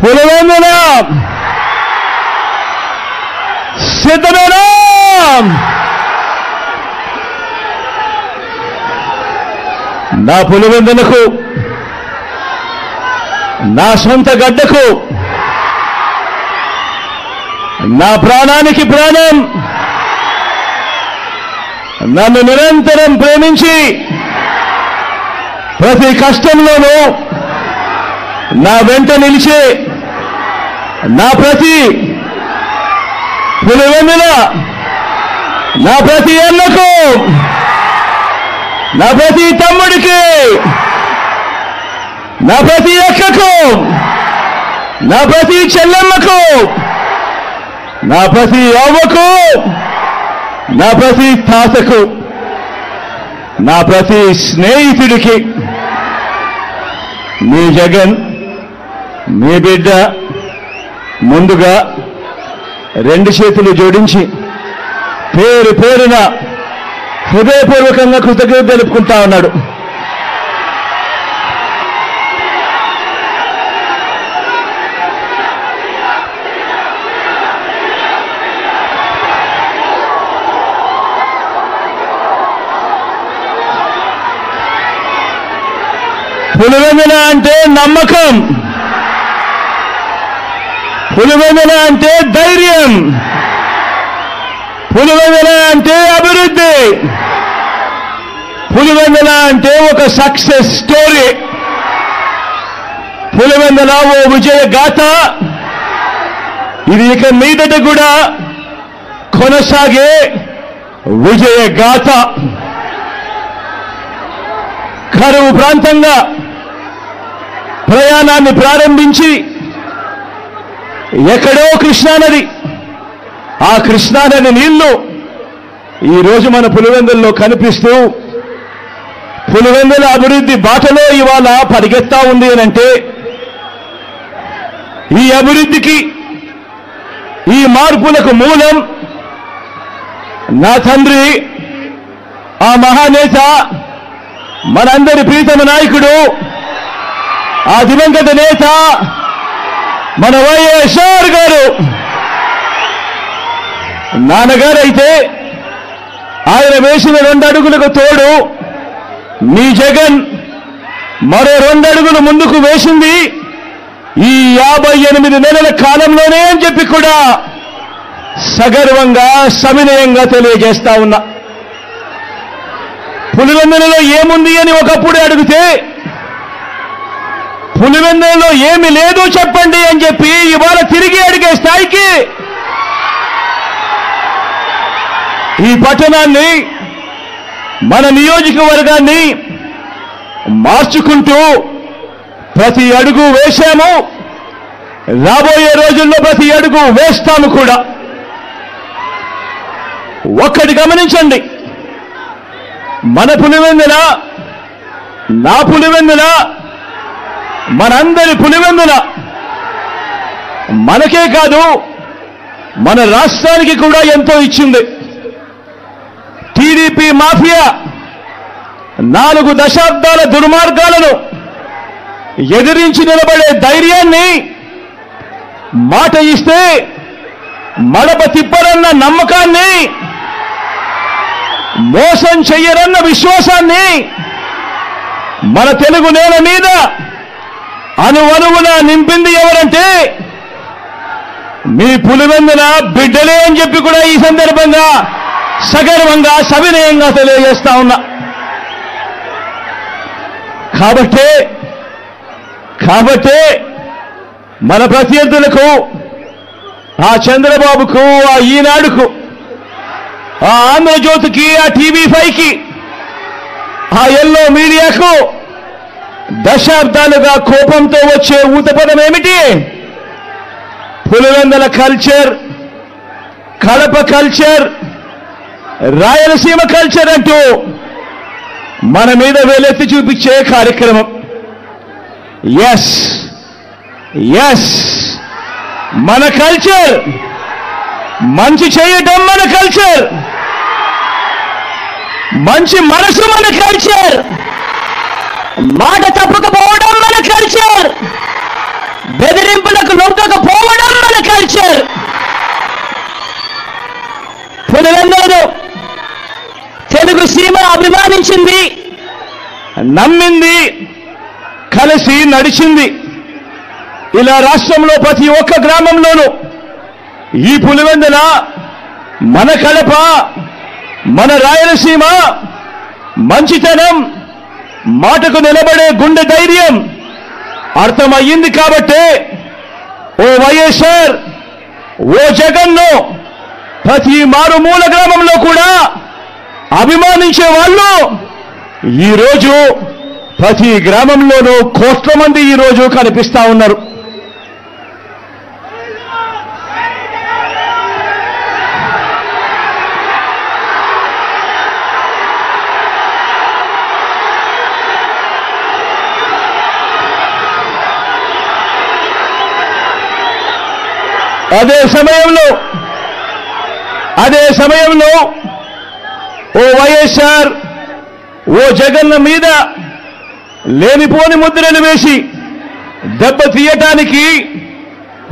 పులివెందుల సిద్ధమేనా? నా పులివెందులకు, నా సొంత గడ్డకు, నా ప్రాణానికి ప్రాణం, నన్ను నిరంతరం ప్రేమించి ప్రతి కష్టంలోనూ నా వెంట నిలిచే నా ప్రతి పులివెందుల, నా ప్రతి అన్నకు, నా ప్రతి తమ్ముడికి, నా ప్రతి అక్కకు, నా ప్రతి చెల్లెమ్మకు, నా ప్రతి అవ్వకు, నా ప్రతి తాతకు, నా ప్రతి స్నేహితుడికి మీ జగన్, మీ బిడ్డ ముందుగా రెండు చేతులు జోడించి పేరు పేరున హృదయపూర్వకంగా కృతజ్ఞత తెలుపుకుంటా ఉన్నాడు. పులివెందుల అంటే నమ్మకం, పులివెందుల అంటే ధైర్యం, పులివెందుల అంటే అభివృద్ధి, పులివెందుల అంటే ఒక సక్సెస్ స్టోరీ, పులివెందుల ఓ విజయ గాథ. ఇది ఇక మీదట కూడా కొనసాగే విజయ గాథ. కరువు ప్రాంతంగా ప్రయాణాన్ని ప్రారంభించి ఎక్కడో కృష్ణానది, ఆ కృష్ణానది నీళ్లు ఈరోజు మన పులివెందుల్లో కనిపిస్తూ పులివెందుల అభివృద్ధి బాటలో ఇవాళ పరిగెత్తా ఉంది అనంటే, ఈ అభివృద్ధికి, ఈ మార్పులకు మూలం నా తండ్రి, ఆ మహానేత, మనందరి ప్రీతమ నాయకుడు, ఆ దివంగత నేత మన వైఎస్ఆర్ గారు. నాన్నగారైతే ఆయన వేసిన 2 అడుగులకు తోడు మీ జగన్ మరో 2 అడుగులు ముందుకు వేసింది ఈ 58 నెలల కాలంలోనే అని చెప్పి కూడా సగర్వంగా, సవినయంగా తెలియజేస్తా ఉన్నా. పులివెందులలో ఏముంది అని ఒకప్పుడు అడిగితే, పులివెందులలో ఏమి లేదు చెప్పండి అని చెప్పి ఇవాళ తిరిగి అడిగే స్థాయికి ఈ పట్టణాన్ని, మన నియోజకవర్గాన్ని మార్చుకుంటూ ప్రతి అడుగు వేశాము. రాబోయే రోజుల్లో ప్రతి అడుగు వేస్తాము కూడా. ఒక్కటి గమనించండి, మన పులివెందుల, నా పులివెందుల, మనందరి పులివెందుల మనకే కాదు మన రాష్ట్రానికి కూడా ఎంతో ఇచ్చింది. టీడీపీ మాఫియా 4 దశాబ్దాల దుర్మార్గాలను ఎదిరించి నిలబడే ధైర్యాన్ని, మాట ఇస్తే మడప తిప్పరన్న నమ్మకాన్ని, మోసం చెయ్యరన్న విశ్వాసాన్ని మన తెలుగు నేల మీద అణువణువున నింపింది ఎవరంటే మీ పులివెందుల బిడ్డలే అని చెప్పి కూడా ఈ సందర్భంగా సగర్వంగా, సవినయంగా తెలియజేస్తా ఉన్నా. కాబట్టే మన ప్రత్యర్థులకు, ఆ చంద్రబాబుకు, ఆ ఈనాడుకు, ఆ ఆంధ్రజ్యోతికి, ఆ టీవీ5కి, ఆ ఎల్లో మీడియాకు దశాబ్దాలుగా కోపంతో వచ్చే ఊతపదం ఏమిటి? Pulivendula culture, Kadapa culture, Rayalaseema culture అంటూ మన మీద వేలెత్తి చూపించే కార్యక్రమం. ఎస్, మన కల్చర్, మంచి చేయటం మన కల్చర్, మంచి మనసు మన కల్చర్, మాట తప్పకపోవడం మన కల్చర్, బెదిరింపులకు అభిమానించింది, నమ్మింది, కలిసి నడిచింది. ఇలా రాష్ట్రంలో ప్రతి ఒక్క గ్రామంలోనూ ఈ పులివెందుల, మన కడప, మన రాయలసీమ మంచితనం, మాటకు నిలబడే గుండె ధైర్యం అర్థమయ్యింది. కాబట్టి ఓ వైఎస్ఆర్, ఓ జగన్ను ప్రతి మారుమూల గ్రామంలో కూడా అభిమానించే వాళ్ళు ఈరోజు ప్రతి గ్రామంలోనూ కోట్ల మంది ఈరోజు కనిపిస్తా ఉన్నారు. అదే సమయంలో ఓ వైఎస్ఆర్, ఓ జగన్ మీద లేనిపోని ముద్రలు వేసి దెబ్బ తీయటానికి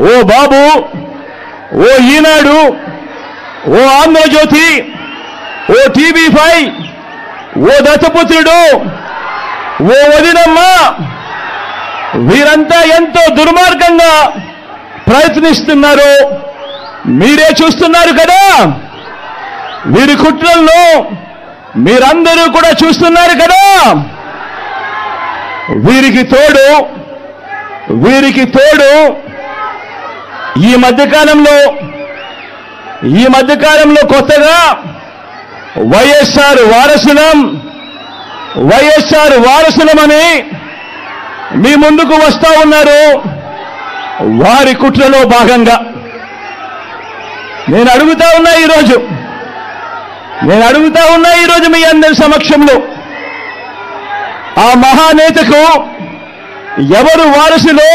ఓ బాబు, ఓ ఈనాడు, ఓ ఆంధ్రజ్యోతి, ఓ టీవీ5, ఓ దత్తపుత్రుడు, ఓ వదినమ్మ, వీరంతా ఎంతో దుర్మార్గంగా ప్రయత్నిస్తున్నారు. మీరే చూస్తున్నారు కదా. వీరి కుట్రల్లో మీరందరూ కూడా చూస్తున్నారు కదా. వీరికి తోడు ఈ మధ్యకాలంలో కొత్తగా వైఎస్ఆర్ వారసులమని మీ ముందుకు వస్తా ఉన్నారు. వారి కుట్రలో భాగంగా నేను అడుగుతా ఉన్నా ఈరోజు మీ అందరి సమక్షంలో, ఆ మహానేతకు ఎవరు వారసులో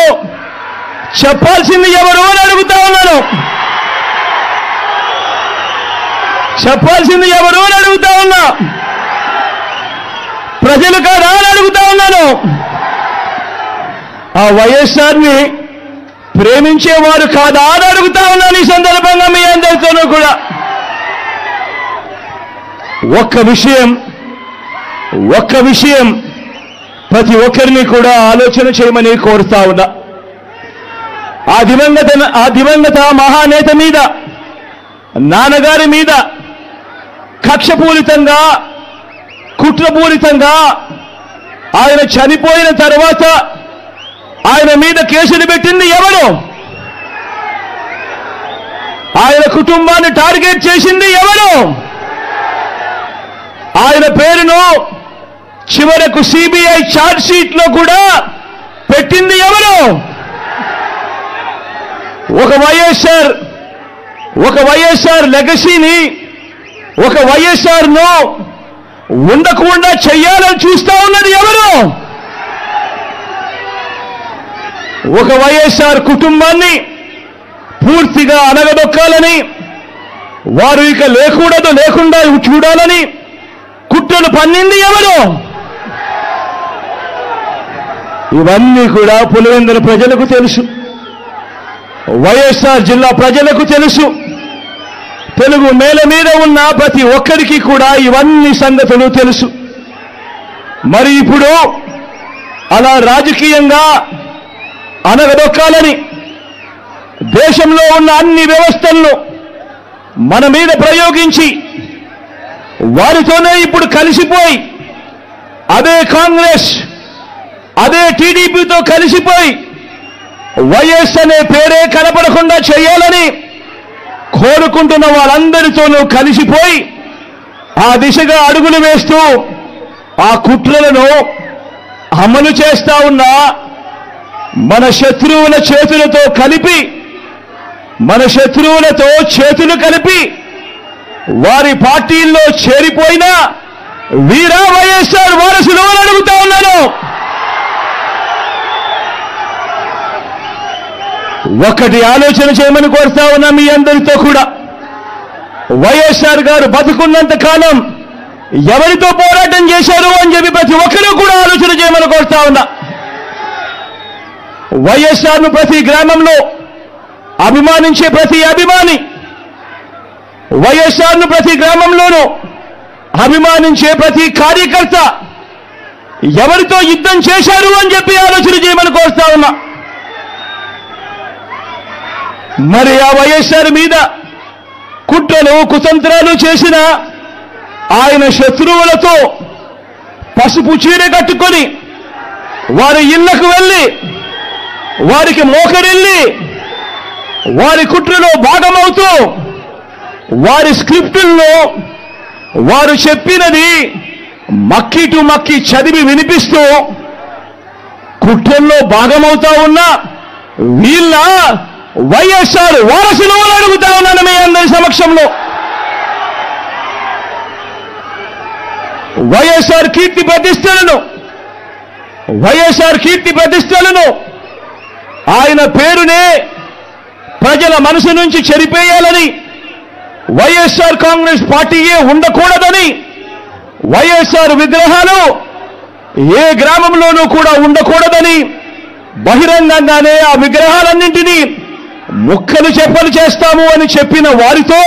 చెప్పాల్సింది ఎవరు అని అడుగుతా ఉన్నాను. చెప్పాల్సింది ఎవరు అని అడుగుతా ఉన్నా. ప్రజలు కాదా అని అడుగుతా ఉన్నాను. ఆ వైఎస్ఆర్ని ప్రేమించేవారు కాదా అని అడుగుతా ఉన్నాను. ఈ సందర్భంగా మీ అందరితోనూ కూడా ఒక్క విషయం ప్రతి ఒక్కరిని కూడా ఆలోచన చేయమని కోరుతా ఉన్నా. ఆ దివంగత మహానేత మీద, నాన్నగారి మీద కక్షపూరితంగా, కుట్రపూరితంగా ఆయన చనిపోయిన తర్వాత ఆయన మీద కేసులు పెట్టింది ఎవరు? ఆయన కుటుంబాన్ని టార్గెట్ చేసింది ఎవరు? ఆయన పేరును చివరకు సిబిఐ ఛార్జ్ షీట్ లో కూడా పెట్టింది ఎవరు? ఒక వైఎస్ఆర్ లెగసీని, ఒక వైఎస్ఆర్ ను ఉండకుండా చెయ్యాలని చూస్తా ఉన్నది ఎవరు? ఒక వైఎస్ఆర్ కుటుంబాన్ని పూర్తిగా అనగదొక్కాలని, వారు ఇక లేకుండా చూడాలని కుట్రలు పన్నింది ఎవరు? ఇవన్నీ కూడా పులివెందుల ప్రజలకు తెలుసు, వైఎస్ఆర్ జిల్లా ప్రజలకు తెలుసు. తెలుగు నేల మీద ఉన్న ప్రతి ఒక్కరికి కూడా ఇవన్నీ సంగతులు తెలుసు. మరి ఇప్పుడు అలా రాజకీయంగా అనగదొక్కాలని దేశంలో ఉన్న అన్ని వ్యవస్థలను మన మీద ప్రయోగించి వారితోనే ఇప్పుడు కలిసిపోయి, అదే కాంగ్రెస్, అదే టీడీపీతో కలిసిపోయి వైఎస్ అనే పేరే కనపడకుండా చేయాలని కోరుకుంటున్న వాళ్ళందరితోనూ కలిసిపోయి ఆ దిశగా అడుగులు వేస్తూ ఆ కుట్రలను అమలు చేస్తా ఉన్న మన శత్రువుల చేతులతో కలిపి, మన శత్రువులతో చేతులు కలిపి వారి పార్టీల్లో చేరిపోయిన వీరా వైఎస్ఆర్ వారసులు అని అడుగుతా ఉన్నాను. ఒకటి ఆలోచన చేయమని కోరుతా ఉన్నా మీ అందరితో కూడా. వైఎస్ఆర్ గారు బతుకున్నంత కాలం ఎవరితో పోరాటం చేశారు అని చెప్పి ప్రతి ఒక్కరూ కూడా ఆలోచన చేయమని కోరుతా ఉన్నా. వైఎస్ఆర్ను ప్రతి గ్రామంలో అభిమానించే ప్రతి అభిమాని, వైఎస్ఆర్ను ప్రతి గ్రామంలోనూ అభిమానించే ప్రతి కార్యకర్త ఎవరితో యుద్ధం చేశారు అని చెప్పి ఆలోచన చేయమని కోరుతా ఉన్నా. మరి ఆ వైఎస్ఆర్ మీద కుట్రలు కుతంత్రాలు చేసిన ఆయన శత్రువులతో పసుపు చీర కట్టుకొని వారి ఇళ్లకు వెళ్ళి వారికి మోకరిల్లి వారి కుట్రలో భాగమవుతూ వారి స్క్రిప్టుల్లో వారు చెప్పినది మక్కి టు మక్కి చదివి వినిపిస్తూ కుట్రల్లో భాగమవుతా ఉన్న వీళ్ళ వైఎస్ఆర్ వారసులు అని అడుగుతా ఉన్నాను మీ అందరి సమక్షంలో. వైఎస్ఆర్ కీర్తి ప్రతిష్టలను ఆయన పేరునే ప్రజల మనసు నుంచి చెరిపేయాలని, వైఎస్ఆర్ కాంగ్రెస్ పార్టీయే ఉండకూడదని, వైఎస్ఆర్ విగ్రహాలు ఏ గ్రామంలోనూ కూడా ఉండకూడదని బహిరంగంగానే ఆ విగ్రహాలన్నింటినీ ముక్కలు చెప్పలు చేస్తాము అని చెప్పిన వారితో,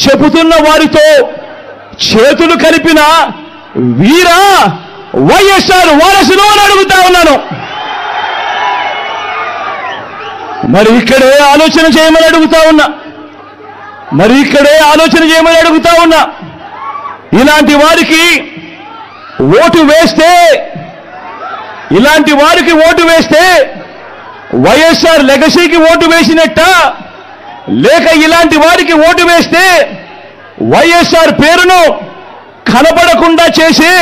చెబుతున్న వారితో చేతులు కలిపిన వీరా వైఎస్ఆర్ వారసులు అని అడుగుతా ఉన్నాను. మరి ఇక్కడే ఆలోచన చేయమని అడుగుతా ఉన్నా. ఇలాంటి వారికి ఓటు వేస్తే వైఎస్ఆర్ లెగసీకి ఓటు వేసినట్ట, లేక ఇలాంటి వారికి ఓటు వేస్తే వైఎస్ఆర్ పేరును కనబడకుండా చేసే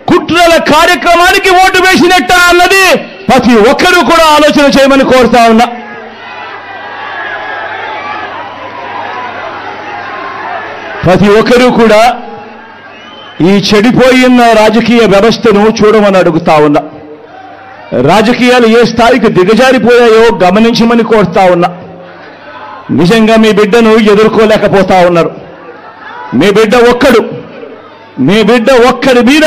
కుట్రల కార్యక్రమానికి ఓటు వేసినట్ట అన్నది ప్రతి ఒక్కరూ కూడా ఆలోచన చేయమని కోరుతా ఉన్నా. ప్రతి ఒక్కరూ కూడా ఈ చెడిపోయిన రాజకీయ వ్యవస్థను చూడమని అడుగుతా ఉన్నా. రాజకీయాలు ఏ స్థాయికి దిగజారిపోయాయో గమనించమని కోరుతా ఉన్నా. నిజంగా మీ బిడ్డను ఎదుర్కోలేకపోతా ఉన్నారు. మీ బిడ్డ ఒక్కడి మీద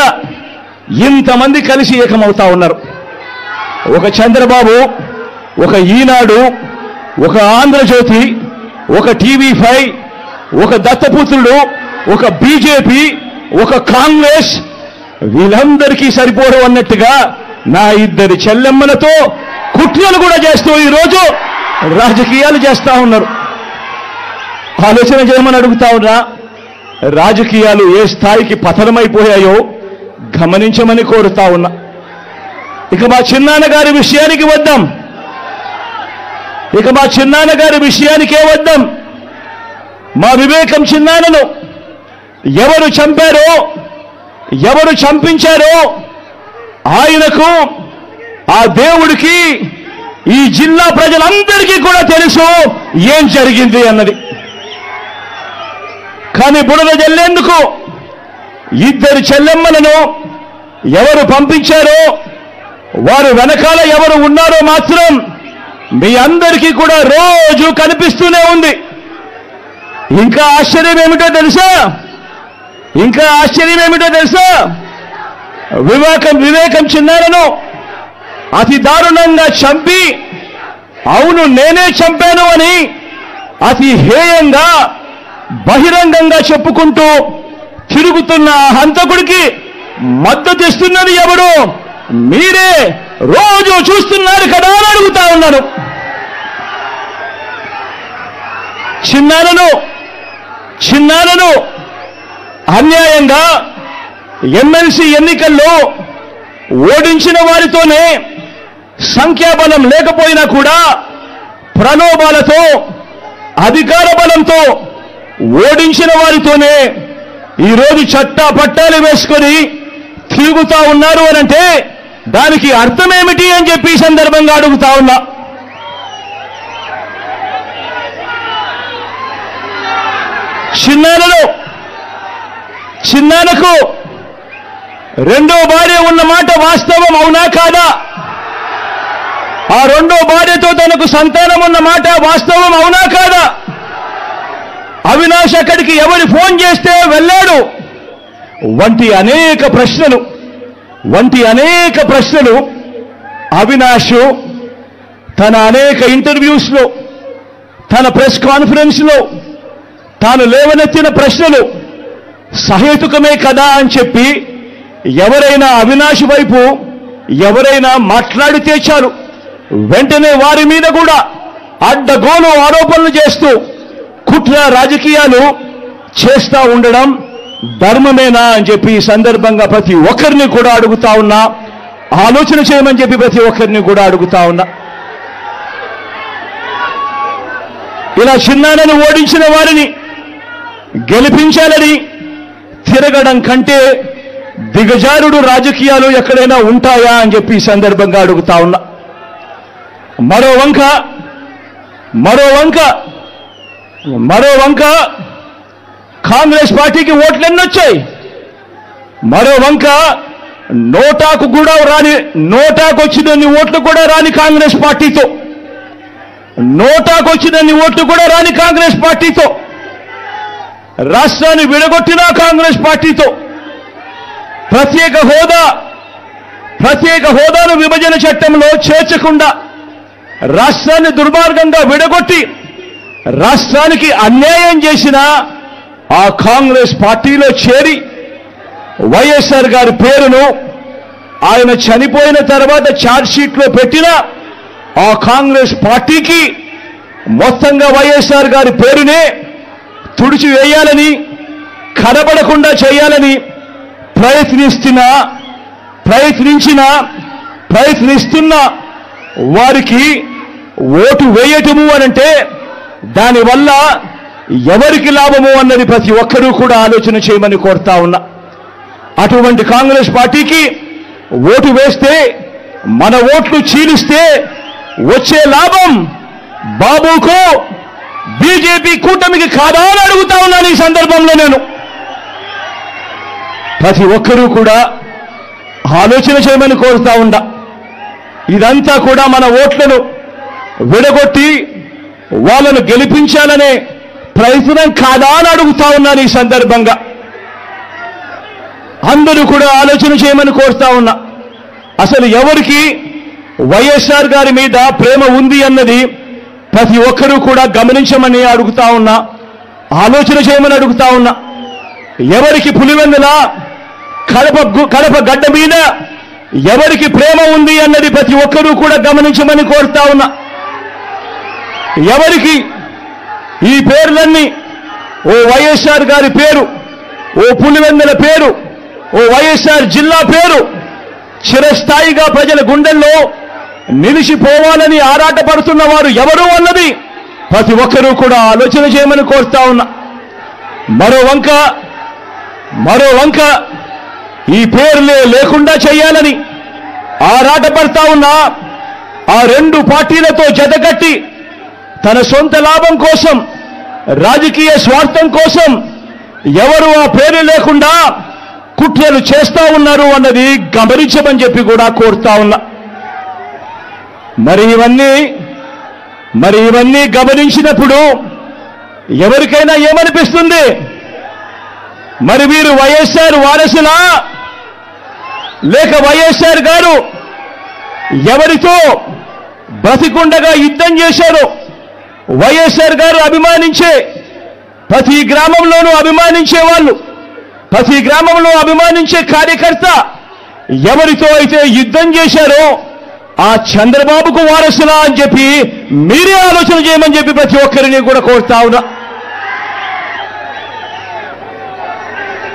ఇంతమంది కలిసి ఏకమవుతా ఉన్నారు. ఒక చంద్రబాబు, ఒక ఈనాడు, ఒక ఆంధ్రజ్యోతి, ఒక టీవీ5, ఒక దత్తపుత్రుడు, ఒక బీజేపీ, ఒక కాంగ్రెస్, వీళ్ళందరికీ సరిపోవడం అన్నట్టుగా నా ఇద్దరి చెల్లెమ్మలతో కుట్రలు కూడా చేస్తూ ఈరోజు రాజకీయాలు చేస్తా ఉన్నారు. ఆలోచన చేయమని అడుగుతా ఉన్నా. రాజకీయాలు ఏ స్థాయికి పతనమైపోయాయో గమనించమని కోరుతా ఉన్నా. ఇక మా చిన్నాన్నగారి విషయానికే వద్దాం. మా వివేకం చిన్నాన్నను ఎవరు చంపారో, ఎవరు చంపించారో ఆయనకు, ఆ దేవుడికి, ఈ జిల్లా ప్రజలందరికీ కూడా తెలుసు ఏం జరిగింది అన్నది. కానీ బురద జల్లేందుకు ఇద్దరు చెల్లెమ్మలను ఎవరు పంపించారో, వారు వెనకాల ఎవరు ఉన్నారో మాత్రం మీ అందరికీ కూడా రోజు కనిపిస్తూనే ఉంది. ఇంకా ఆశ్చర్యం ఏమిటో తెలుసా? వివేకం చిన్నారను అతి దారుణంగా చంపి, అవును నేనే చంపాను అని అతి హేయంగా బహిరంగంగా చెప్పుకుంటూ తిరుగుతున్న హంతకుడికి మద్దతు ఇస్తున్నది ఎవరు? మీరే రోజు చూస్తున్నారు కదా అని అడుగుతా ఉన్నాను. చిన్నారను అన్యాయంగా ఎమ్మెల్సీ ఎన్నికల్లో ఓడించిన వారితోనే, సంఖ్యాబలం లేకపోయినా కూడా ప్రలోభాలతో, అధికార బలంతో ఓడించిన వారితోనే ఈరోజు చట్టా పట్టాలు వేసుకొని తిరుగుతా ఉన్నారు అనంటే దానికి అర్థమేమిటి అని చెప్పి సందర్భంగా అడుగుతా ఉన్నా. చిన్నానకు రెండో భార్య ఉన్న మాట వాస్తవం అవునా కాదా? ఆ రెండో భార్యతో తనకు సంతానం ఉన్న మాట వాస్తవం అవునా కాదా? అవినాష్ అక్కడికి ఎవరు ఫోన్ చేస్తే వెళ్ళాడు వంటి అనేక ప్రశ్నలు అవినాష్ తన అనేక ఇంటర్వ్యూస్లో, తన ప్రెస్ కాన్ఫరెన్స్లో తాను లేవనెత్తిన ప్రశ్నలు సహేతుకమే కదా అని చెప్పి ఎవరైనా అవినాష్ వైపు ఎవరైనా మాట్లాడితే చాలు వెంటనే వారి మీద కూడా అడ్డగోలు ఆరోపణలు చేస్తూ కుట్ర రాజకీయాలు చేస్తూ ఉండడం ధర్మమేనా అని చెప్పి ఈ సందర్భంగా ప్రతి ఒక్కరిని కూడా అడుగుతా ఉన్నా, ఆలోచన చేయమని చెప్పి ప్రతి ఒక్కరిని కూడా అడుగుతా ఉన్నా. ఇలా చిన్నానని ఓడించిన వారిని గెలిపించాలని తిరగడం కంటే దిగజారుడు రాజకీయాలు ఎక్కడైనా ఉంటాయా అని చెప్పి ఈ సందర్భంగా అడుగుతా ఉన్నా. మరో వంక కాంగ్రెస్ పార్టీకి ఓట్లు ఎన్నొచ్చాయి, మరో వంక నోటాకు కూడా రాని, నోటాకు వచ్చినన్ని ఓట్లు కూడా రాని కాంగ్రెస్ పార్టీతో, నోటాకు వచ్చినన్ని ఓట్లు కూడా రాని కాంగ్రెస్ పార్టీతో, రాష్ట్రాన్ని విడగొట్టిన కాంగ్రెస్ పార్టీతో, ప్రత్యేక హోదాను విభజన చట్టంలో చేర్చకుండా రాష్ట్రాన్ని దుర్మార్గంగా విడగొట్టి రాష్ట్రానికి అన్యాయం చేసిన ఆ కాంగ్రెస్ పార్టీలో చేరి వైఎస్ఆర్ గారి పేరును ఆయన చనిపోయిన తర్వాత ఛార్జ్షీట్లో పెట్టిన ఆ కాంగ్రెస్ పార్టీకి మొత్తంగా వైఎస్ఆర్ గారి పేరునే తుడిచివేయాలని, కనబడకుండా చేయాలని ప్రయత్నిస్తున్న వారికి ఓటు వేయటము అనంటే దానివల్ల ఎవరికి లాభము అన్నది ప్రతి ఒక్కరూ కూడా ఆలోచన చేయమని కోరుతా ఉన్నా. అటువంటి కాంగ్రెస్ పార్టీకి ఓటు వేస్తే, మన ఓట్లు చీలిస్తే వచ్చే లాభం బాబుకు బీజేపీ కూటమికి కాదా అని అడుగుతా ఉన్నాను. ఈ సందర్భంలో నేను ప్రతి ఒక్కరూ కూడా ఆలోచన చేయమని కోరుతా ఉన్నా. ఇదంతా కూడా మన ఓట్లను విడగొట్టి వాళ్ళను గెలిపించాలనే ప్రయత్నం కాదా అని అడుగుతా ఉన్నాను. ఈ సందర్భంగా అందరూ కూడా ఆలోచన చేయమని కోరుతా ఉన్నా. అసలు ఎవరికి వైఎస్ఆర్ గారి మీద ప్రేమ ఉంది అన్నది ప్రతి ఒక్కరూ కూడా గమనించమని అడుగుతా ఉన్నా, ఆలోచన చేయమని అడుగుతా ఉన్నా. ఎవరికి పులివెందుల కడప గడ్డ మీద ఎవరికి ప్రేమ ఉంది అన్నది ప్రతి ఒక్కరూ కూడా గమనించమని కోరుతా ఉన్నా. ఎవరికి ఈ పేర్లన్నీ, ఓ వైఎస్ఆర్ గారి పేరు, ఓ పులివెందుల పేరు, ఓ వైఎస్ఆర్ జిల్లా పేరు చిరస్థాయిగా ప్రజల గుండెల్లో నిలిచిపోవాలని ఆరాటపడుతున్న వారు ఎవరు అన్నది ప్రతి ఒక్కరూ కూడా ఆలోచన చేయమని కోరుతా ఉన్నా. మరో వంక ఈ పేర్లే లేకుండా చేయాలని ఆరాటపడతా ఉన్నా ఆ రెండు పార్టీలతో జతకట్టి తన సొంత లాభం కోసం, రాజకీయ స్వార్థం కోసం ఎవరు ఆ పేరు లేకుండా కుట్రలు చేస్తా ఉన్నారు అన్నది గమనించమని చెప్పి కూడా కోరుతా ఉన్నా. మరి ఇవన్నీ గమనించినప్పుడు ఎవరికైనా ఏమనిపిస్తుంది? మరి వీరు వైఎస్ఆర్ వారసులా, లేక వైఎస్ఆర్ గారు ఎవరితో బ్రతికుండగా యుద్ధం చేశారో, వైఎస్ఆర్ గారు అభిమానించే ప్రతి గ్రామంలోనూ అభిమానించే వాళ్ళు, ప్రతి గ్రామంలో అభిమానించే కార్యకర్త ఎవరితో అయితే యుద్ధం చేశారో ఆ చంద్రబాబుకు వారసులా అని చెప్పి మీరే ఆలోచన చేయమని చెప్పి ప్రతి ఒక్కరిని కూడా కోరుతా ఉన్నా.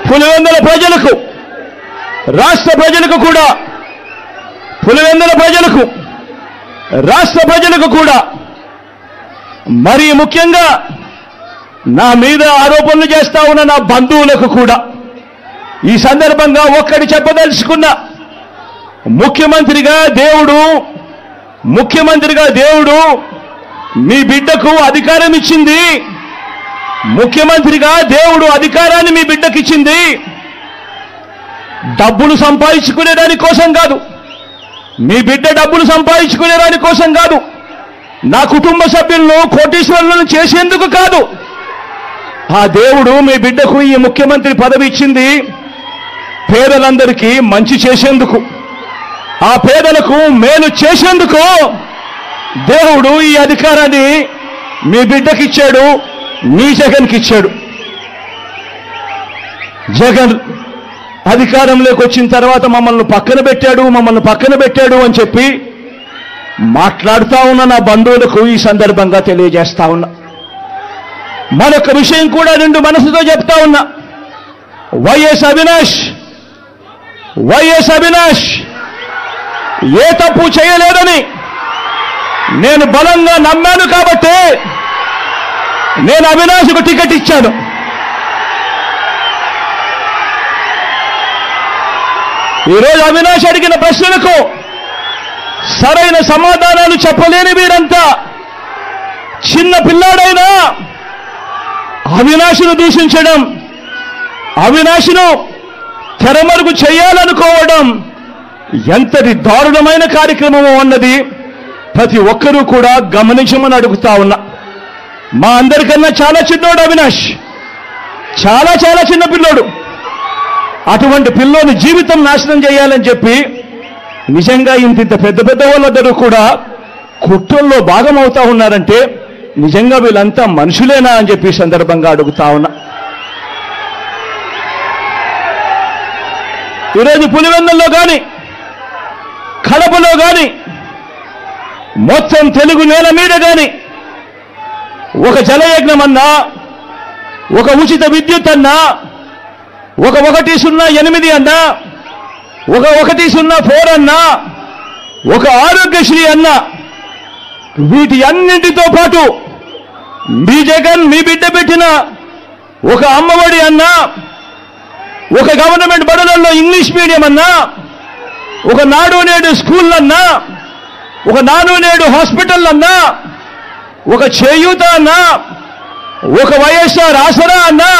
పులివెందుల ప్రజలకు, రాష్ట్ర ప్రజలకు కూడా, పులివెందుల ప్రజలకు, రాష్ట్ర ప్రజలకు కూడా, మరీ ముఖ్యంగా నా మీద ఆరోపణలు చేస్తా ఉన్న నా బంధువులకు కూడా ఈ సందర్భంగా ఒక్కటి చెప్పదలుచుకున్నా. ముఖ్యమంత్రిగా దేవుడు మీ బిడ్డకు అధికారం ఇచ్చింది. ముఖ్యమంత్రిగా దేవుడు అధికారాన్ని మీ బిడ్డకి ఇచ్చింది డబ్బులు సంపాదించుకునే దాని కోసం కాదు, మీ బిడ్డ డబ్బులు సంపాదించుకునే దాని కోసం కాదు, నా కుటుంబ సభ్యులను కోటీశ్వరులను చేసేందుకు కాదు. ఆ దేవుడు మీ బిడ్డకు ఈ ముఖ్యమంత్రి పదవి ఇచ్చింది పేదలందరికీ మంచి చేసేందుకు, ఆ పేదలకు మేలు చేసేందుకు దేవుడు ఈ అధికారాన్ని మీ బిడ్డకిచ్చాడు, మీ జగన్కి ఇచ్చాడు. జగన్ అధికారంలోకి వచ్చిన తర్వాత మమ్మల్ని పక్కన పెట్టాడు అని చెప్పి మాట్లాడుతా ఉన్న నా బంధువులకు ఈ సందర్భంగా తెలియజేస్తా ఉన్నా. మరొక విషయం కూడా నిండు మనసుతో చెప్తా ఉన్నా. వైఎస్ అవినాష్ ఏ తప్పు చేయలేదని నేను బలంగా నమ్మాను కాబట్టి నేను అవినాష్కు టికెట్ ఇచ్చాను. ఈరోజు అవినాష్ అడిగిన ప్రశ్నలకు సరైన సమాధానాలు చెప్పలేని వీరంతా చిన్న పిల్లాడైనా అవినాష్ను దూషించడం, అవినాష్ను తెరమరుగు చేయాలనుకోవడం ఎంతటి దారుణమైన కార్యక్రమం అన్నది ప్రతి ఒక్కరూ కూడా గమనించమని అడుగుతా ఉన్నా. మా అందరికన్నా చాలా చిన్నోడు అవినాష్, చాలా చిన్న పిల్లోడు. అటువంటి పిల్లోని జీవితం నాశనం చేయాలని చెప్పి నిజంగా ఇంత పెద్ద వాళ్ళందరూ కూడా కుట్రల్లో భాగం అవుతా ఉన్నారంటే నిజంగా వీళ్ళంతా మనుషులేనా అని చెప్పి సందర్భంగా అడుగుతా ఉన్నా. ఈరోజు పులివెందుల్లో కానీ కడపలో కానీ మొత్తం తెలుగు నేల మీద కానీ ఒక జలయజ్ఞం అన్నా, ఒక ఉచిత విద్యుత్ అన్నా, ఒక 108 అన్నా, ఒక 104 అన్నా, ఒక ఆరోగ్యశ్రీ అన్నా, వీటి అన్నింటితో పాటు మీ జగన్ మీ బిడ్డ పెట్టిన ఒక అమ్మఒడి అన్నా, ఒక గవర్నమెంట్ బడులలో ఇంగ్లీష్ మీడియం అన్నా, ఒక నాడు నేడు స్కూల్ అన్నా, ఒక నాడు నేడు హాస్పిటల్ అన్నా, ఒక చేయూత అన్నా, ఒక వైఎస్ఆర్ ఆసరా అన్నా,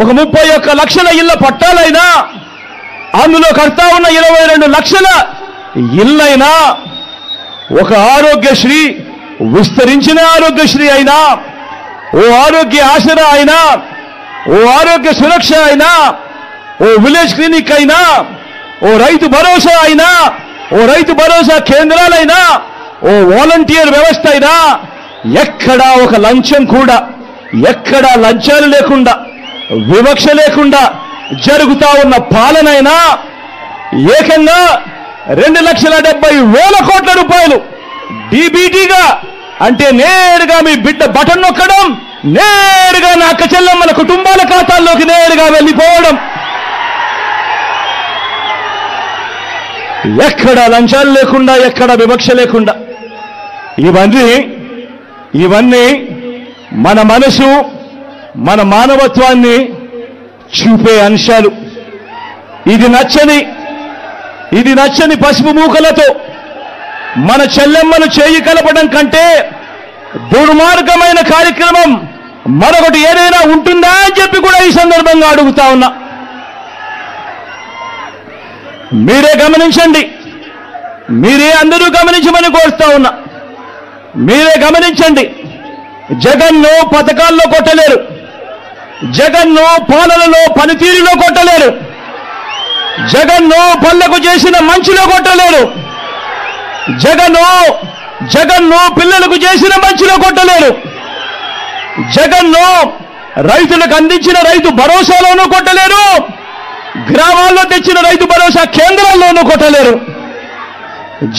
ఒక 31 లక్షల ఇళ్ల పట్టాలైనా, అందులో కడతా ఉన్న 22 లక్షల ఇళ్లైనా, ఒక ఆరోగ్యశ్రీ విస్తరించిన ఆరోగ్యశ్రీ అయినా, ఓ ఆరోగ్య ఆసరా అయినా, ఓ ఆరోగ్య సురక్ష అయినా, ఓ విలేజ్ క్లినిక్ అయినా, ఓ రైతు భరోసా అయినా, ఓ రైతు భరోసా కేంద్రాలైనా, ఓ వాలంటీర్ వ్యవస్థ అయినా, ఎక్కడా ఒక లంచం కూడా, ఎక్కడా లంచాలు లేకుండా, వివక్ష లేకుండా జరుగుతా ఉన్న పాలనైనా ఏకంగా 2,70,000 కోట్ల రూపాయలు డీబీటీగా, అంటే నేరుగా మీ బిడ్డ బటన్ నొక్కడం, నేరుగా నా అక్క చెల్లెమ్మల కుటుంబాల ఖాతాల్లోకి నేరుగా వెళ్ళిపోవడం, ఎక్కడ లంచాలు లేకుండా, ఎక్కడ వివక్ష లేకుండా, ఇవన్నీ మన మనసు, మన మానవత్వాన్ని చూపే అంశాలు. ఇది నచ్చని పసుపు మూకలతో మన చెల్లెమ్మను చేయి కలపడం కంటే దుర్మార్గమైన కార్యక్రమం మరొకటి ఏదైనా ఉంటుందా అని చెప్పి కూడా ఈ సందర్భంగా అడుగుతా ఉన్నా. మీరే గమనించండి, మీరే అందరూ గమనించమని కోరుతా ఉన్నా. మీరే గమనించండి, జగన్ను పథకాల్లో కొట్టలేరు, జగన్ను పాలనలో పనితీరులో కొట్టలేరు, జగన్ను పల్లెకు చేసిన మంచిలో కొట్టలేరు, జగన్ను పిల్లలకు చేసిన మంచిలో కొట్టలేరు, జగన్ను రైతులకు అందించిన రైతు భరోసాలోనూ కొట్టలేరు, గ్రామాల్లో తెచ్చిన రైతు భరోసా కేంద్రాల్లోనూ కొట్టలేరు.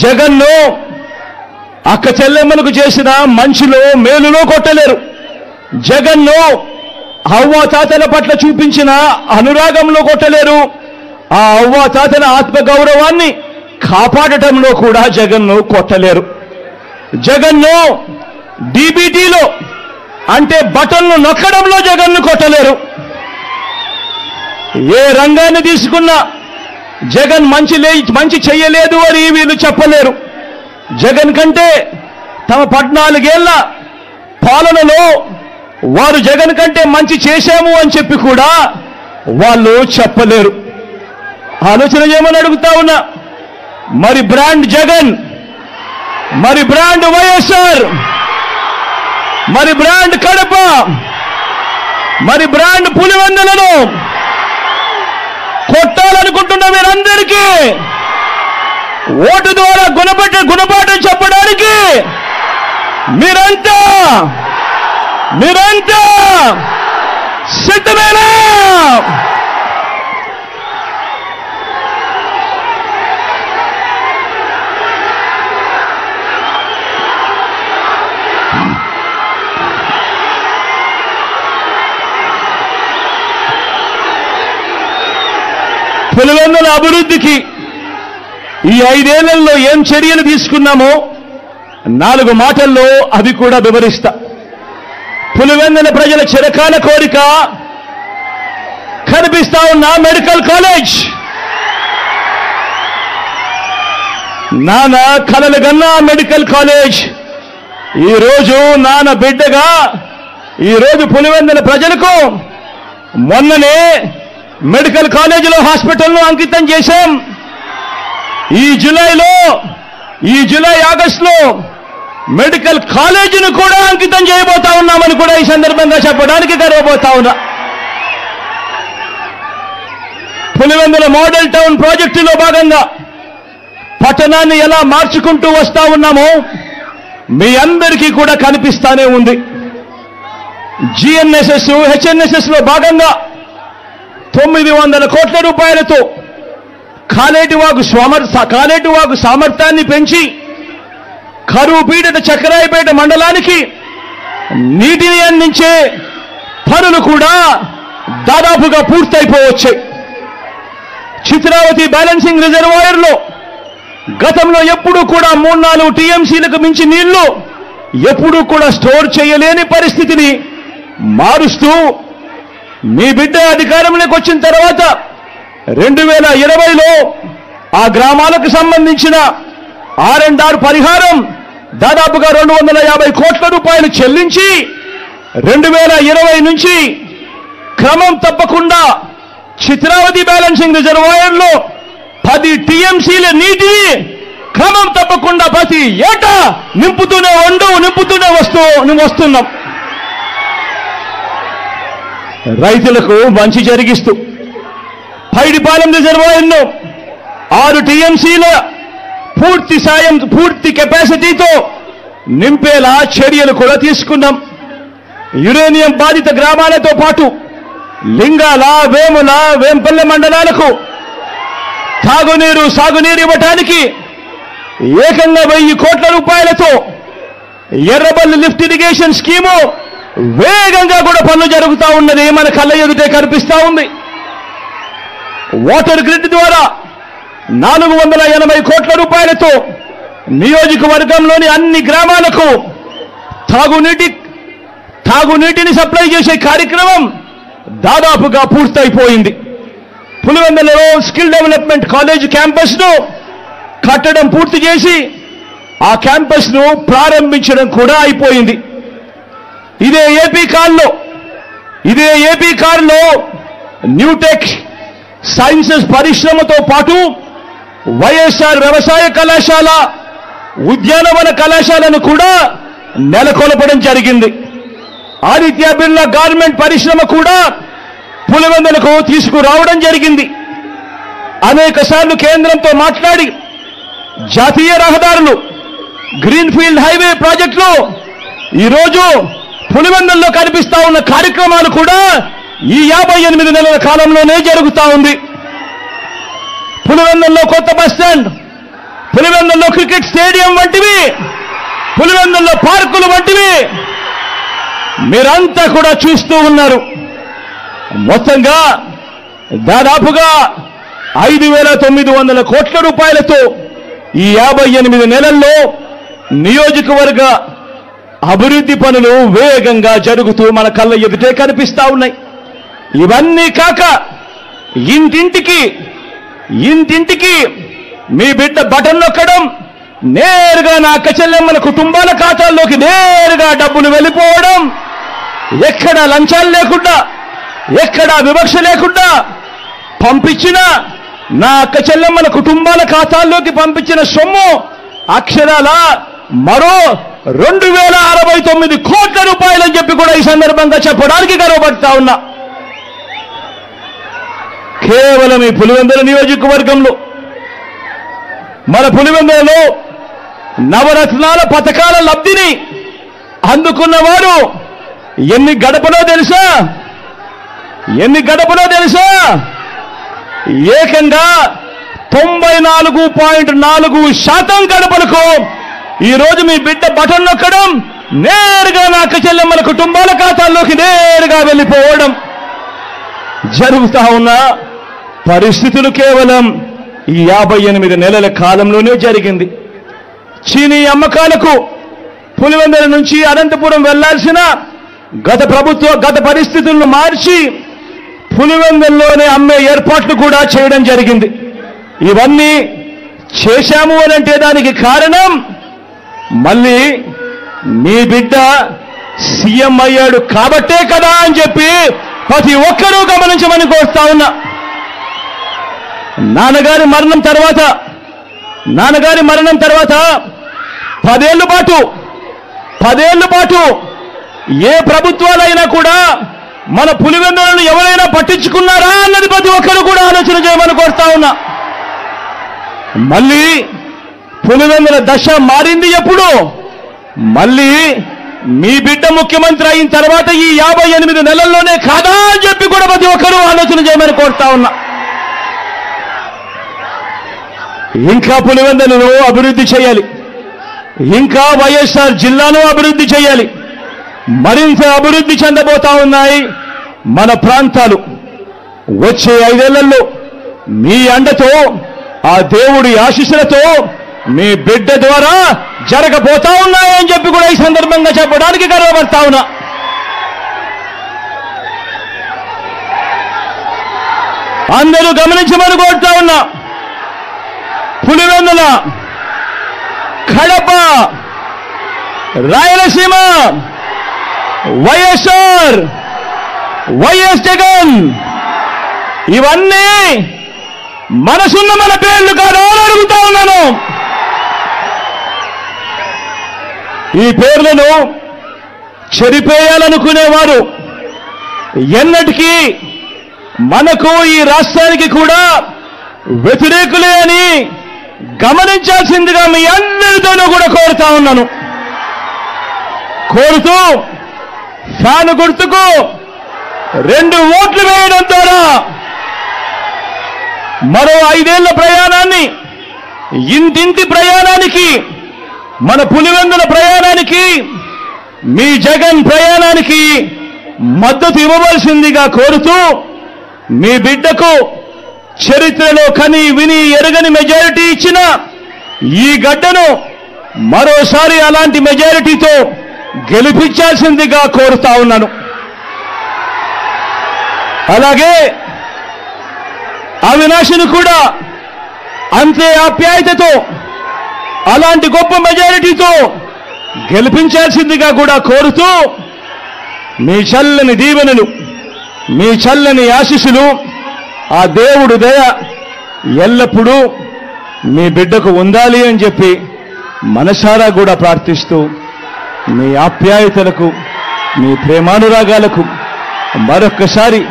జగన్ను అక్క చెల్లెమ్మలకు చేసిన మంచిలో మేలులో కొట్టలేరు. జగన్ను అవ్వాతాతల పట్ల చూపించిన అనురాగంలో కొట్టలేరు. ఆ అవ్వాతాతల ఆత్మగౌరవాన్ని కాపాడటంలో కూడా జగన్ను కొట్టలేరు. జగన్ను డీబీటీలో, అంటే బటన్ను నొక్కడంలో జగన్ను కొట్టలేరు. ఏ రంగాన్ని తీసుకున్నా జగన్ మంచి చెయ్యలేదు అని వీళ్ళు చెప్పలేరు. జగన్ కంటే తమ 14 ఏళ్ల పాలనలో వారు జగన్ కంటే మంచి చేశాము అని చెప్పి కూడా వాళ్ళు చెప్పలేరు. ఆలోచన చేయమని అడుగుతా ఉన్నా. మరి బ్రాండ్ జగన్, మరి బ్రాండ్ వైఎస్ఆర్, మరి బ్రాండ్ కడప, మరి బ్రాండ్ పులివెందులను కొట్టాలనుకుంటున్న మీరందరికీ ఓటు ద్వారా గుణపాఠం చెప్పడానికి మీరంతా సిద్ధమేనా? పులివెందుల అభివృద్ధికి ఈ 5 ఏళ్లలో ఏం చర్యలు తీసుకున్నామో 4 మాటల్లో అవి కూడా వివరిస్తా. పులివెందుల ప్రజల చిరకాల కోరిక కనిపిస్తా ఉన్న మెడికల్ కాలేజ్. నాన్న కలలు గన్నా మెడికల్ కాలేజ్ ఈరోజు నాన్న బిడ్డగా ఈరోజు పులివెందుల ప్రజలకు మొన్ననే మెడికల్ కాలేజీలో హాస్పిటల్ను అంకితం చేశాం. ఈ జూలై ఆగస్టులో మెడికల్ కాలేజీని కూడా అంకితం చేయబోతా ఉన్నామని కూడా ఈ సందర్భంగా చెప్పడానికి గర్వపోతా ఉన్నా. పులివెందుల మోడల్ టౌన్ ప్రాజెక్టులో భాగంగా పట్టణాన్ని ఎలా మార్చుకుంటూ వస్తా ఉన్నామో మీ అందరికీ కూడా కనిపిస్తానే ఉంది. జిఎన్ఎస్ఎస్ హెచ్ఎన్ఎస్ఎస్ లో భాగంగా 900 కోట్ల రూపాయలతో కాలేటివాగు సామర్థ్యాన్ని పెంచి కరువు పీడిత చక్రాయపేట మండలానికి నీటిని అందించే పనులు కూడా దాదాపుగా పూర్తయిపోవచ్చాయి. చిత్రావతి బ్యాలెన్సింగ్ రిజర్వాయర్లో గతంలో ఎప్పుడూ కూడా 3-4 టీఎంసీలకు మించి నీళ్లు ఎప్పుడూ కూడా స్టోర్ చేయలేని పరిస్థితిని మారుస్తూ మీ బిడ్డ అధికారంలోకి వచ్చిన తర్వాత 2020లో ఆ గ్రామాలకు సంబంధించిన R&R పరిహారం దాదాపుగా 250 కోట్ల రూపాయలు చెల్లించి 2020 నుంచి క్రమం తప్పకుండా చిత్రావతి బ్యాలెన్సింగ్ రిజర్వాయర్లో 10 టీఎంసీల నీటిని క్రమం తప్పకుండా ప్రతి ఏటా నింపుతూనే వస్తున్నాం. రైతులకు మంచి జరిగిస్తూ పైడిపాలెం రిజర్వాయర్ను 6 టీఎంసీల పూర్తి కెపాసిటీతో నింపేలా చర్యలు కూడా తీసుకున్నాం. యురేనియం బాధిత గ్రామాలతో పాటు లింగాల, వేముల, వేంపల్లె మండలాలకు సాగునీరు ఇవ్వటానికి ఏకంగా 1000 కోట్ల రూపాయలతో ఎర్రబల్లి లిఫ్ట్ ఇరిగేషన్ స్కీము వేగంగా కూడా పనులు జరుగుతూ ఉన్నది మన కళ్ళ ఎదుటే కనిపిస్తా ఉంది. వాటర్ గ్రిడ్ ద్వారా 480 కోట్ల రూపాయలతో నియోజకవర్గంలోని అన్ని గ్రామాలకు తాగునీటిని సప్లై చేసే కార్యక్రమం దాదాపుగా పూర్తయిపోయింది. పులివెందులలో స్కిల్ డెవలప్మెంట్ కాలేజ్ క్యాంపస్ను కట్టడం పూర్తి చేసి ఆ క్యాంపస్ను ప్రారంభించడం కూడా అయిపోయింది. ఇదే ఏపీ కారులో న్యూటెక్ సైన్సెస్ పరిశ్రమతో పాటు వైఎస్ఆర్ వ్యవసాయ కళాశాల, ఉద్యానవన కళాశాలను కూడా నెలకొల్పడం జరిగింది. ఆదిత్య బిర్లా గార్మెంట్ పరిశ్రమ కూడా పులివెందులకు తీసుకురావడం జరిగింది. అనేక సార్లు కేంద్రంతో మాట్లాడి జాతీయ రహదారులు, గ్రీన్ఫీల్డ్ హైవే ప్రాజెక్టులు ఈరోజు పులివెందుల్లో కనిపిస్తా ఉన్న కార్యక్రమాలు కూడా ఈ 58 నెలల కాలంలోనే జరుగుతా ఉంది. పులివెందుల్లో కొత్త బస్టాండ్, పులివెందుల్లో క్రికెట్ స్టేడియం వంటివి, పులివెందుల్లో పార్కులు వంటివి మీరంతా కూడా చూస్తూ ఉన్నారు. మొత్తంగా దాదాపుగా 5,900 కోట్ల రూపాయలతో ఈ 58 నెలల్లో నియోజకవర్గ అభివృద్ధి పనులు వేగంగా జరుగుతూ మన కళ్ళ ఎదుటే కనిపిస్తా ఉన్నాయి. ఇవన్నీ కాక ఇంటింటికి మీ బిడ్డ బటన్ నొక్కడం, నేరుగా నా అక్క చెల్లెమ్మల కుటుంబాల ఖాతాల్లోకి నేరుగా డబ్బులు వెళ్ళిపోవడం, ఎక్కడా లంచాలు లేకుండా, ఎక్కడా వివక్ష లేకుండా పంపించిన నా అక్క చెల్లెమ్మల కుటుంబాల ఖాతాల్లోకి పంపించిన సొమ్ము అక్షరాల మరో 2,069 కోట్ల రూపాయలని చెప్పి కూడా ఈ సందర్భంగా చెప్పడానికి గర్వపడతా ఉన్నా. కేవలం ఈ పులివెందుల నియోజకవర్గంలో, మన పులివెందులలో నవరత్నాల పథకాల లబ్ధిని అందుకున్నవారు ఎన్ని గడపలో తెలుసా? ఎన్ని గడపలో తెలుసా? ఏకంగా 94.4% గడపలకు ఈరోజు మీ బిడ్డ బటన్ నొక్కడం, నేరుగా నా అక్క చెల్లెమ్మల కుటుంబాల ఖాతాల్లోకి నేరుగా వెళ్ళిపోవడం జరుగుతా ఉన్న పరిస్థితులు కేవలం ఈ 58 నెలల కాలంలోనే జరిగింది. చీనీ అమ్మకాలకు పులివెందుల నుంచి అనంతపురం వెళ్లాల్సిన గత పరిస్థితులను మార్చి పులివెందుల్లోనే అమ్మే ఏర్పాట్లు కూడా చేయడం జరిగింది. ఇవన్నీ చేశాము అనంటే దానికి కారణం మళ్ళీ మీ బిడ్డ సీఎం అయ్యాడు కాబట్టే కదా అని చెప్పి ప్రతి ఒక్కరూ గమనించమని కోరుతా ఉన్నా. నాన్నగారి మరణం తర్వాత 10 ఏళ్ల పాటు ఏ ప్రభుత్వాలైనా కూడా మన పులివెందులను ఎవరైనా పట్టించుకున్నారా అన్నది ప్రతి ఒక్కరు కూడా ఆలోచన చేయమని కోరుతా ఉన్నా. మళ్ళీ పులివెందుల దశ మారింది ఎప్పుడు? మళ్ళీ మీ బిడ్డ ముఖ్యమంత్రి అయిన తర్వాత ఈ 58 నెలల్లోనే కాదా అని చెప్పి కూడా ప్రతి ఒక్కరూ ఆలోచన చేయమని కోరుతా ఉన్నా. ఇంకా పులివెందులను అభివృద్ధి చేయాలి, ఇంకా వైఎస్ఆర్ జిల్లాను అభివృద్ధి చేయాలి. మరింత అభివృద్ధి చెందబోతా ఉన్నాయి మన ప్రాంతాలు. వచ్చే 5 ఏళ్లలో మీ అండతో, ఆ దేవుడి ఆశీస్సులతో మీ బిడ్డ ద్వారా జరగబోతా ఉన్నాయని చెప్పి కూడా ఈ సందర్భంగా చెప్పడానికి గర్వపడతా ఉన్నా. అందరూ గమనించమని కోరుతా ఉన్నా. పులివెందుల, కడప, రాయలసీమ, వైఎస్ఆర్, వైఎస్ జగన్ ఇవన్నీ మనసున్న మన పేర్లు కాదా అని అడుగుతా ఉన్నాను. ఈ పేర్లను చెరిపేయాలనుకునేవారు ఎన్నటికీ మనకు ఈ రాష్ట్రానికి కూడా వ్యతిరేకులే అని గమనించాల్సిందిగా మీ అందరితోనూ కూడా కోరుతా ఉన్నాను. కోరుతూ ఫ్యాన్ గుర్తుకు 2 ఓట్లు వేయడం ద్వారా మరో 5 ఏళ్ల ప్రయాణాన్ని, ఇంటింటి ప్రయాణానికి, మన పులివెందుల ప్రయాణానికి, మీ జగన్ ప్రయాణానికి మద్దతు ఇవ్వవలసిందిగా కోరుతూ మీ బిడ్డకు చరిత్రలో కని విని ఎరగని మెజారిటీ ఇచ్చిన ఈ గడ్డను మరోసారి అలాంటి మెజారిటీతో గెలిపించాల్సిందిగా కోరుతా ఉన్నాను. అలాగే అవినాష్ను కూడా అంతే ఆప్యాయతతో, అలాంటి గొప్ప మెజారిటీతో గెలిపించాల్సిందిగా కూడా కోరుతూ మీ చల్లని దీవెనలు, మీ చల్లని ఆశీస్సులు, ఆ దేవుడు దయ ఎల్లప్పుడూ మీ బిడ్డకు ఉండాలి అని చెప్పి మనసారా కూడా ప్రార్థిస్తూ మీ ఆప్యాయతలకు, మీ ప్రేమానురాగాలకు మరొక్కసారి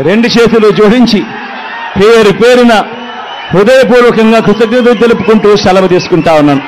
2 చేతులు జోడించి పేరున హృదయపూర్వకంగా కృతజ్ఞతలు తెలుపుకుంటూ సెలవు తీసుకుంటా ఉన్నాను.